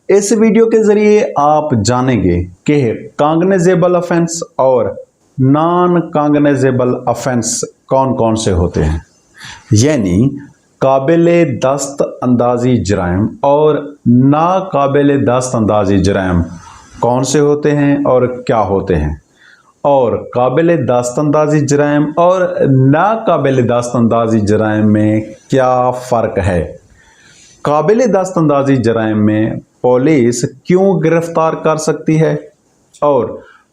इस वीडियो के जरिए आप जानेंगे कि कॉग्निजेबल ऑफेंस और नॉन कॉग्निजेबल ऑफेंस कौन कौन से होते हैं, यानी काबिले दस्त अंदाजी जराइम और नाकाबिले दस्त अंदाजी जराइम कौन से होते हैं और क्या होते हैं, और काबिले दस्त अंदाजी जराइम और नाकाबिले दस्त अंदाजी जराइम में क्या फ़र्क है। काबिले दस्त अंदाजी जराइम में पुलिस क्यों गिरफ्तार कर सकती है और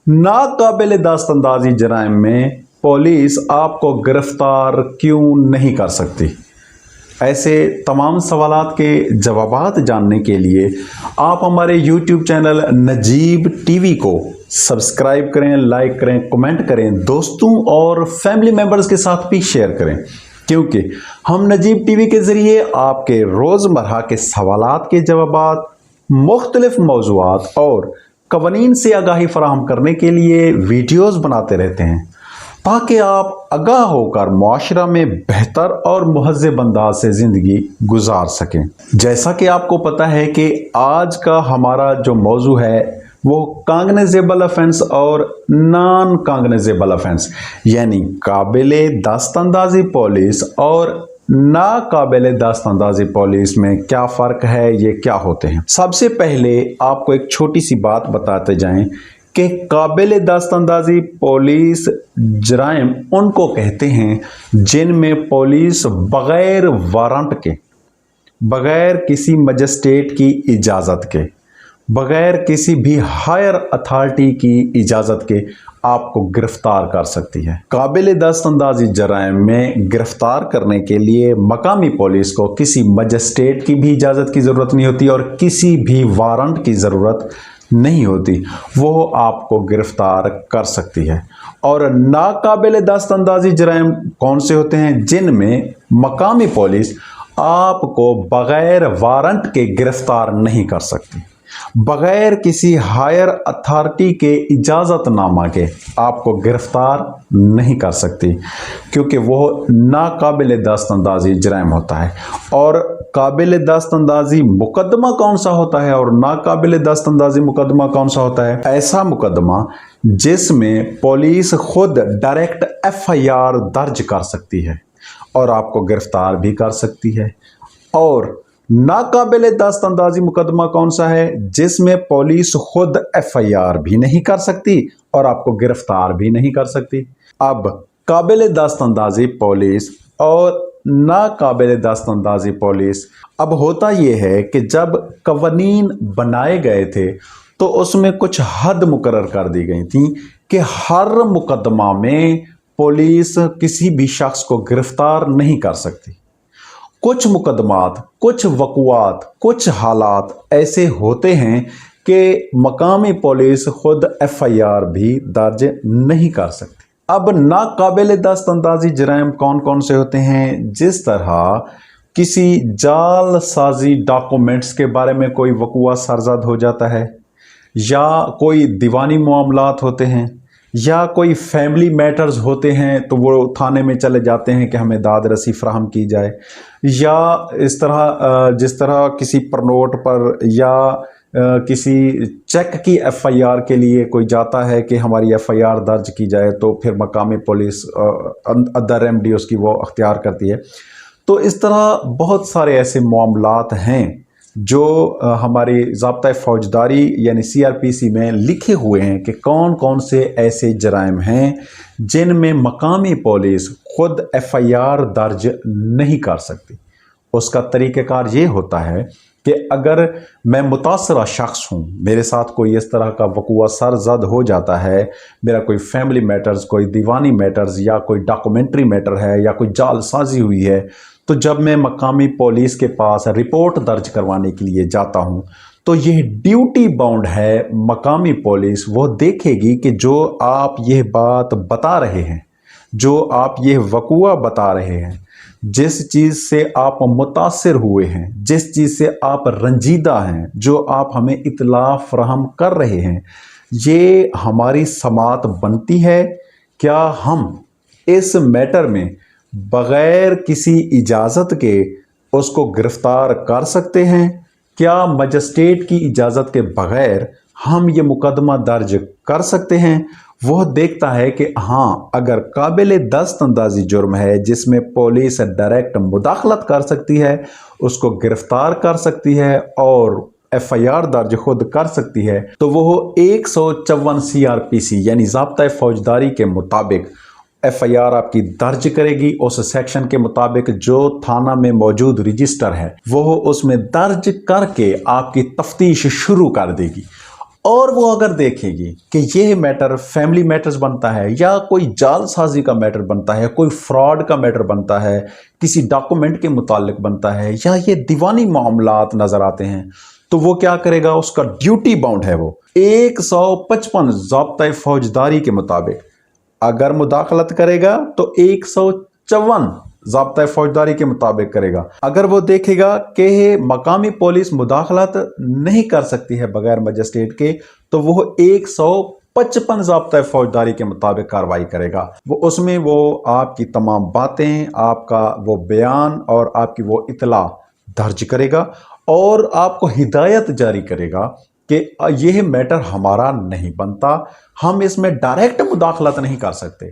नाकाबिले दस्त अंदाजी जराइम में पुलिस आपको गिरफ्तार क्यों नहीं कर सकती। ऐसे तमाम सवालात के जवाबात जानने के लिए आप हमारे YouTube चैनल नजीब टीवी को सब्सक्राइब करें, लाइक करें, कमेंट करें, दोस्तों और फैमिली मेम्बर्स के साथ भी शेयर करें, क्योंकि हम नजीब टीवी के ज़रिए आपके रोज़मर्रा के सवालात के जवाबात, मुख्तलिफ मौज़ूआत और कवानीन से आगाही फराहम करने के लिए वीडियोज़ बनाते रहते हैं, ताकि आप आगाह होकर मुआशरा में बेहतर और मुहज़्ज़ब अंदाज से ज़िंदगी गुजार सकें। जैसा कि आपको पता है कि आज का हमारा जो मौजू है वो कॉग्निजेबल ऑफेंस और नॉन कॉग्निजेबल ऑफेंस, यानी काबिले दस्त अंदाजी पुलिस और नाकाबिले दस्त अंदाजी पुलिस में क्या फ़र्क है, ये क्या होते हैं। सबसे पहले आपको एक छोटी सी बात बताते जाएं कि काबिले दस्त अंदाजी पुलिस जराइम उनको कहते हैं जिनमें पुलिस बग़ैर वारंट के, बग़ैर किसी मजिस्ट्रेट की इजाज़त के, बग़ैर किसी भी हायर अथॉरिटी की इजाज़त के आपको गिरफ़्तार कर सकती है। काबिले दस्त अंदाजी जराइम में गिरफ़्तार करने के लिए मकामी पुलिस को किसी मजिस्ट्रेट की भी इजाज़त की ज़रूरत नहीं होती और किसी भी वारंट की ज़रूरत नहीं होती, वो आपको गिरफ्तार कर सकती है। और नाकाबिले दस्त अंदाजी जराइम कौन से होते हैं, जिनमें मकामी पुलिस आपको बग़ैर वारंट के गिरफ्तार नहीं कर सकती, बग़ैर किसी हायर अथॉरिटी के इजाज़तनामा के आपको गिरफ्तार नहीं कर सकती, क्योंकि वो नाकाबिले दस्त अंदाजी जराइम होता है। और काबिले दस्त अंदाजी मुकदमा कौन सा होता है और नाकाबिले दस्त अंदाजी मुकदमा कौन सा होता है? ऐसा मुकदमा जिसमें पुलिस खुद डायरेक्ट FIR दर्ज कर सकती है और आपको गिरफ्तार भी कर सकती है। और नाकाबिले दस्त अंदाजी मुकदमा कौन सा है? जिसमें पुलिस खुद FIR भी नहीं कर सकती और आपको गिरफ्तार भी नहीं कर सकती। अब काबिले दस्त अंदाजी पुलिस और नाकाबिले दस्त अंदाजी पुलिस, अब होता यह है कि जब कवानीन बनाए गए थे तो उसमें कुछ हद मुकर्रर कर दी गई थी कि हर मुकदमा में पुलिस किसी भी शख्स को गिरफ्तार नहीं कर सकती। कुछ मुकदमात, कुछ वक़ुआत, कुछ हालात ऐसे होते हैं कि मकामी पुलिस खुद FIR भी दर्ज नहीं कर सकती। अब नाकाबिले दस्त अंदाजी जराइम कौन कौन से होते हैं? जिस तरह किसी जाल साजी डॉक्यूमेंट्स के बारे में कोई वक़ुआ सरज़द हो जाता है, या कोई दीवानी मामलात होते हैं, या कोई फैमिली मैटर्स होते हैं तो वो थाने में चले जाते हैं कि हमें दाद रसी फराहम की जाए, या इस तरह जिस तरह किसी प्रनोट पर या किसी चेक की FIR के लिए कोई जाता है कि हमारी FIR दर्ज की जाए, तो फिर मकामी पुलिस अदर रेमडी उसकी वो अख्तियार करती है। तो इस तरह बहुत सारे ऐसे मामलात हैं जो हमारी ज़ाब्ता फ़ौजदारी यानी CRPC में लिखे हुए हैं कि कौन कौन से ऐसे जराइम हैं जिनमें मकामी पुलिस खुद FIR दर्ज नहीं कर सकती। उसका तरीक़ाकार ये होता है कि अगर मैं मुतासरा शख्स हूँ, मेरे साथ कोई इस तरह का वक़ुआ सरज़द हो जाता है, मेरा कोई फैमिली मैटर्स, कोई दीवानी मैटर्स या कोई डॉक्यूमेंट्री मैटर है या कोई जालसाजी हुई है, तो जब मैं मकामी पुलिस के पास रिपोर्ट दर्ज करवाने के लिए जाता हूँ तो यह ड्यूटी बाउंड है, मकामी पुलिस वो देखेगी कि जो आप यह बात बता रहे हैं, जो आप यह वक़ुआ बता रहे हैं, जिस चीज़ से आप मुतासिर हुए हैं, जिस चीज़ से आप रंजीदा हैं, जो आप हमें इत्तला फराहम कर रहे हैं, ये हमारी समात बनती है। क्या हम इस मैटर में बग़ैर किसी इजाज़त के उसको गिरफ़्तार कर सकते हैं क्या मजिस्ट्रेट की इजाज़त के बगैर हम ये मुकदमा दर्ज कर सकते हैं? वह देखता है कि हाँ, अगर काबिल दस्तअंदाजी जुर्म है जिसमें पुलिस डायरेक्ट मुदाखलत कर सकती है, उसको गिरफ्तार कर सकती है और FIR दर्ज खुद कर सकती है, तो वो 154 CRPC यानी ज़ाब्ता फौजदारी के मुताबिक FIR आपकी दर्ज करेगी। उस सेक्शन के मुताबिक जो थाना में मौजूद रजिस्टर है वो उसमें दर्ज करके आपकी तफ्तीश शुरू कर देगी। और वो अगर देखेगी कि ये मैटर फैमिली मैटर्स बनता है या कोई जालसाजी का मैटर बनता है, कोई फ्रॉड का मैटर बनता है, किसी डॉक्यूमेंट के मुतालिक बनता है या ये दीवानी मामलात नजर आते हैं, तो वो क्या करेगा, उसका ड्यूटी बाउंड है वो 155 ज़ाब्ता फौजदारी के मुताबिक अगर मुदाखलत करेगा तो 154 ज़ाब्ता फौजदारी के मुताबिक करेगा। अगर वो देखेगा कि मकामी पुलिस मुदाखलत नहीं कर सकती है बगैर मजिस्ट्रेट के, तो वो 155 ज़ाब्ता फौजदारी के मुताबिक कार्रवाई करेगा। वो उसमें वो आपकी तमाम बातें, आपका वो बयान और आपकी वो इतला दर्ज करेगा और आपको हिदायत जारी करेगा कि यह मैटर हमारा नहीं बनता, हम इसमें डायरेक्ट मुदाखलत नहीं कर सकते,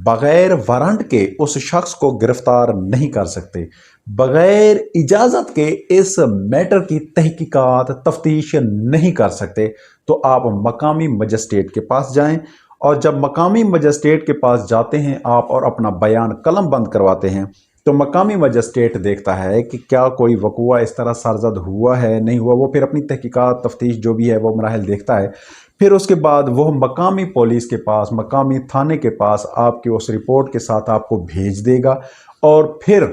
बगैर वारंट के उस शख्स को गिरफ्तार नहीं कर सकते, बगैर इजाज़त के इस मैटर की तहकीकात तफ्तीश नहीं कर सकते। तो आप मकामी मजिस्ट्रेट के पास जाएं और जब मकामी मजिस्ट्रेट के पास जाते हैं आप और अपना बयान कलम बंद करवाते हैं, तो मकामी मजिस्ट्रेट देखता है कि क्या कोई वक़ुआ इस तरह सरजद हुआ है, नहीं हुआ। वो फिर अपनी तहकीकात तफ्तीश जो भी है वो मराहिल देखता है। फिर उसके बाद वो मकामी पुलिस के पास, मकामी थाने के पास आपकी उस रिपोर्ट के साथ आपको भेज देगा और फिर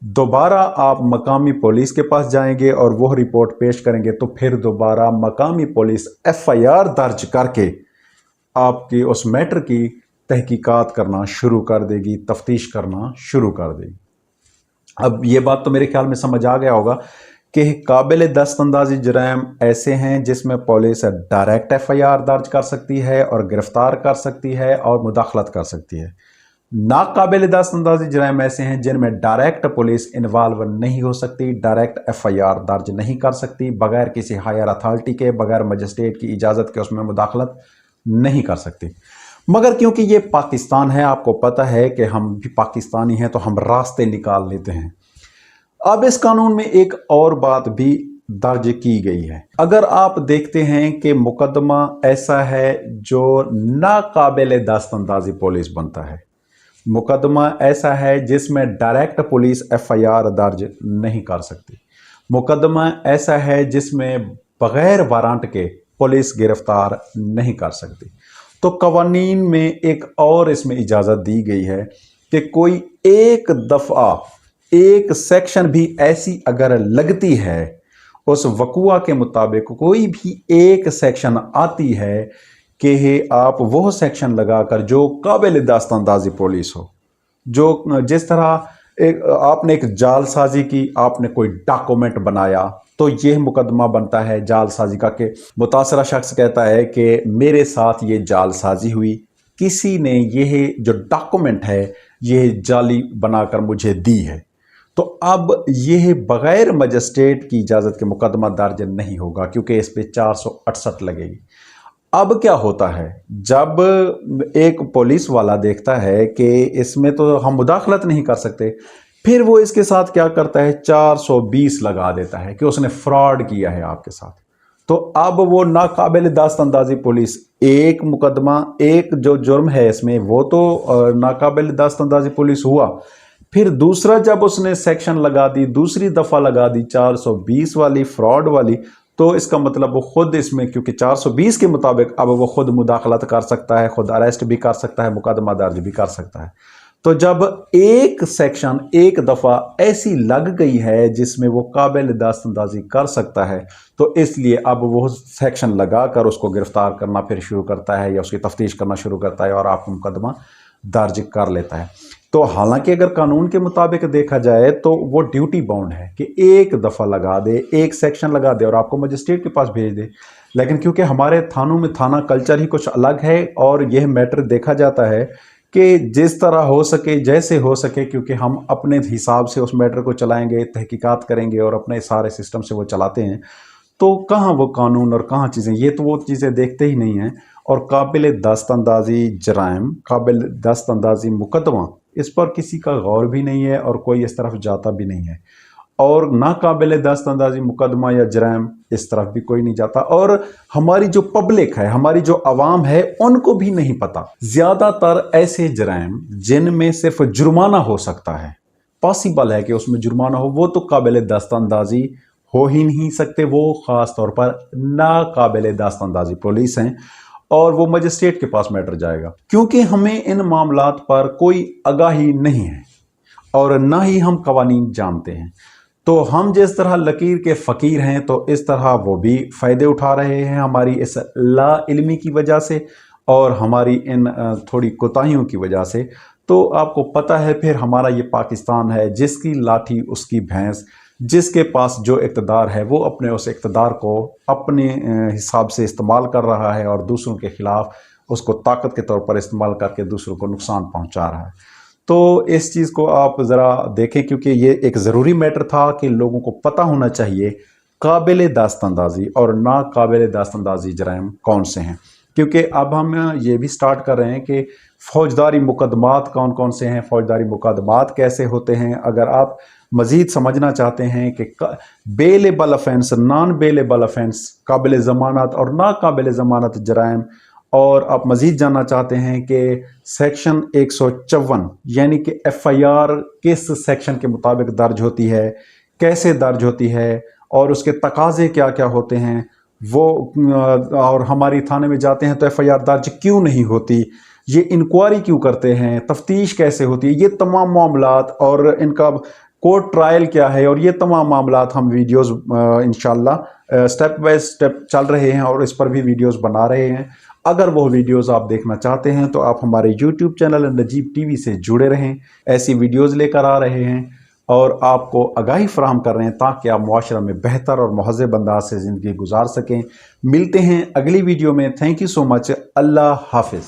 दोबारा आप मकामी पुलिस के पास जाएंगे और वह रिपोर्ट पेश करेंगे, तो फिर दोबारा मकामी पुलिस FIR दर्ज करके आपकी उस मैटर की तहकीकात करना शुरू कर देगी, तफ्तीश करना शुरू कर देगी। अब ये बात तो मेरे ख्याल में समझ आ गया होगा कि काबिल दस्तअंदाजी जुर्म ऐसे हैं जिसमें पुलिस डायरेक्ट FIR दर्ज कर सकती है और गिरफ्तार कर सकती है और मुदाखलत कर सकती है। नाकाबिल दस्तअंदाजी जुर्म ऐसे हैं जिनमें डायरेक्ट पुलिस इन्वॉल्व नहीं हो सकती, डायरेक्ट FIR दर्ज नहीं कर सकती, बगैर किसी हायर अथॉरिटी के, बगैर मजिस्ट्रेट की इजाज़त के उसमें मुदाखलत नहीं कर सकती। मगर क्योंकि ये पाकिस्तान है, आपको पता है कि हम भी पाकिस्तानी हैं, तो हम रास्ते निकाल लेते हैं। अब इस कानून में एक और बात भी दर्ज की गई है। अगर आप देखते हैं कि मुकदमा ऐसा है जो नाकाबिल दस्तअंदाजी पुलिस बनता है, मुकदमा ऐसा है जिसमें डायरेक्ट पुलिस FIR दर्ज नहीं कर सकती, मुकदमा ऐसा है जिसमें बगैर वारंट के पुलिस गिरफ्तार नहीं कर सकती, तो कवानीन में एक और इसमें इजाज़त दी गई है कि कोई एक दफ़ा एक सेक्शन भी ऐसी अगर लगती है, उस वक़ुआ के मुताबिक कोई भी एक सेक्शन आती है कि आप वो सेक्शन लगाकर जो काबिल दस्तअंदाजी पुलिस हो, जो जिस तरह आपने एक जालसाजी की, आपने कोई डॉक्यूमेंट बनाया, तो यह मुकदमा बनता है जालसाजी का कि मुतासरा शख्स कहता है कि मेरे साथ ये जालसाजी हुई, किसी ने यह जो डॉक्यूमेंट है यह जाली बनाकर मुझे दी है, तो अब यह बग़ैर मजिस्ट्रेट की इजाज़त के मुकदमा दर्ज नहीं होगा क्योंकि इस पे 468 लगेगी। अब क्या होता है, जब एक पुलिस वाला देखता है कि इसमें तो हम मुदाखलत नहीं कर सकते, फिर वो इसके साथ क्या करता है, 420 लगा देता है कि उसने फ्रॉड किया है आपके साथ। तो अब वो नाकाबिल दस्तअंदाजी पुलिस, एक मुकदमा, एक जो जुर्म है इसमें वो तो नाकाबिल दस्तअंदाजी पुलिस हुआ, फिर दूसरा जब उसने सेक्शन लगा दी, दूसरी दफ़ा लगा दी 420 वाली, फ्रॉड वाली, तो इसका मतलब वो खुद इसमें, क्योंकि 420 के मुताबिक अब वो खुद मुदाखलत कर सकता है, खुद अरेस्ट भी कर सकता है, मुकदमा दर्ज भी कर सकता है। तो जब एक सेक्शन एक दफ़ा ऐसी लग गई है जिसमें वो काबिल दस्तअंदाजी कर सकता है, तो इसलिए अब वो सेक्शन लगाकर उसको गिरफ्तार करना फिर शुरू करता है या उसकी तफ्तीश करना शुरू करता है और आपको मुकदमा दर्ज कर लेता है। तो हालांकि अगर कानून के मुताबिक देखा जाए तो वो ड्यूटी बाउंड है कि एक दफ़ा लगा दे, एक सेक्शन लगा दे और आपको मजिस्ट्रेट के पास भेज दे, लेकिन क्योंकि हमारे थानों में थाना कल्चर ही कुछ अलग है और यह मैटर देखा जाता है कि जिस तरह हो सके, जैसे हो सके, क्योंकि हम अपने हिसाब से उस मैटर को चलाएंगे, तहकीकात करेंगे और अपने सारे सिस्टम से वो चलाते हैं, तो कहाँ वो कानून और कहाँ चीज़ें, ये तो वो चीज़ें देखते ही नहीं हैं। और काबिल दस्तअंदाज़ी जराइम, काबिल दस्तअंदाज़ी मुकदमा, इस पर किसी का गौर भी नहीं है और कोई इस तरफ जाता भी नहीं है। और नाकाबिल दस्तअंदाज़ी मुकदमा या जराइम, इस तरफ भी कोई नहीं जाता। और हमारी जो पब्लिक है, हमारी जो अवाम है, उनको भी नहीं पता। ज़्यादातर ऐसे जराइम जिनमें सिर्फ जुर्माना हो सकता है, पॉसिबल है कि उसमें जुर्माना हो, वो तो काबिल दस्तअंदाज़ी हो ही नहीं सकते। वो ख़ास तौर पर नाकाबिल दस्तअंदाज़ी पुलिस हैं और वो मजिस्ट्रेट के पास मैटर जाएगा, क्योंकि हमें इन मामलात पर कोई आगाही नहीं है और ना ही हम कवानीन जानते हैं। तो हम जिस तरह लकीर के फ़कीर हैं, तो इस तरह वो भी फ़ायदे उठा रहे हैं हमारी इस ला इल्मी की वजह से और हमारी इन थोड़ी कोताहियों की वजह से। तो आपको पता है फिर हमारा ये पाकिस्तान है, जिसकी लाठी उसकी भैंस, जिसके पास जो इक़्तिदार है वो अपने उस इक़्तिदार को अपने हिसाब से इस्तेमाल कर रहा है और दूसरों के ख़िलाफ़ उसको ताकत के तौर पर इस्तेमाल करके दूसरों को नुकसान पहुंचा रहा है। तो इस चीज़ को आप ज़रा देखें, क्योंकि ये एक ज़रूरी मैटर था कि लोगों को पता होना चाहिए काबिल दस्तअंदाज़ी और नाकाबिल दस्तअंदाज़ी जराइम कौन से हैं। क्योंकि अब हम ये भी स्टार्ट कर रहे हैं कि फ़ौजदारी मुकदमात कौन कौन से हैं, फ़ौजदारी मुकदमात कैसे होते हैं। अगर आप मज़ीद समझना चाहते हैं कि bailable offence, non bailable offence, काबिल ज़मानत और नाकाबिल ज़मानत जराइम, और आप मज़ीद जानना चाहते हैं कि सेक्शन 154 यानी कि FIR किस सेक्शन के मुताबिक दर्ज होती है, कैसे दर्ज होती है और उसके तकाज़े क्या क्या होते हैं वो, और हमारी थाने में जाते हैं तो FIR दर्ज क्यों नहीं होती, ये इंक्वायरी क्यों करते हैं, तफ्तीश कैसे होती है, ये तमाम मामलात और इनका कोर्ट ट्रायल क्या है, और ये तमाम मामलात हम वीडियोस इंशाल्लाह स्टेप बाय स्टेप चल रहे हैं और इस पर भी वीडियोस बना रहे हैं। अगर वो वीडियोस आप देखना चाहते हैं तो आप हमारे YouTube चैनल नजीब TV से जुड़े रहें। ऐसी वीडियोस लेकर आ रहे हैं और आपको आगाही फराहम कर रहे हैं ताकि आप मुआशरा में बेहतर और महज़ब अंदाज से ज़िंदगी गुजार सकें। मिलते हैं अगली वीडियो में। Thank you so much. अल्लाह हाफिज़।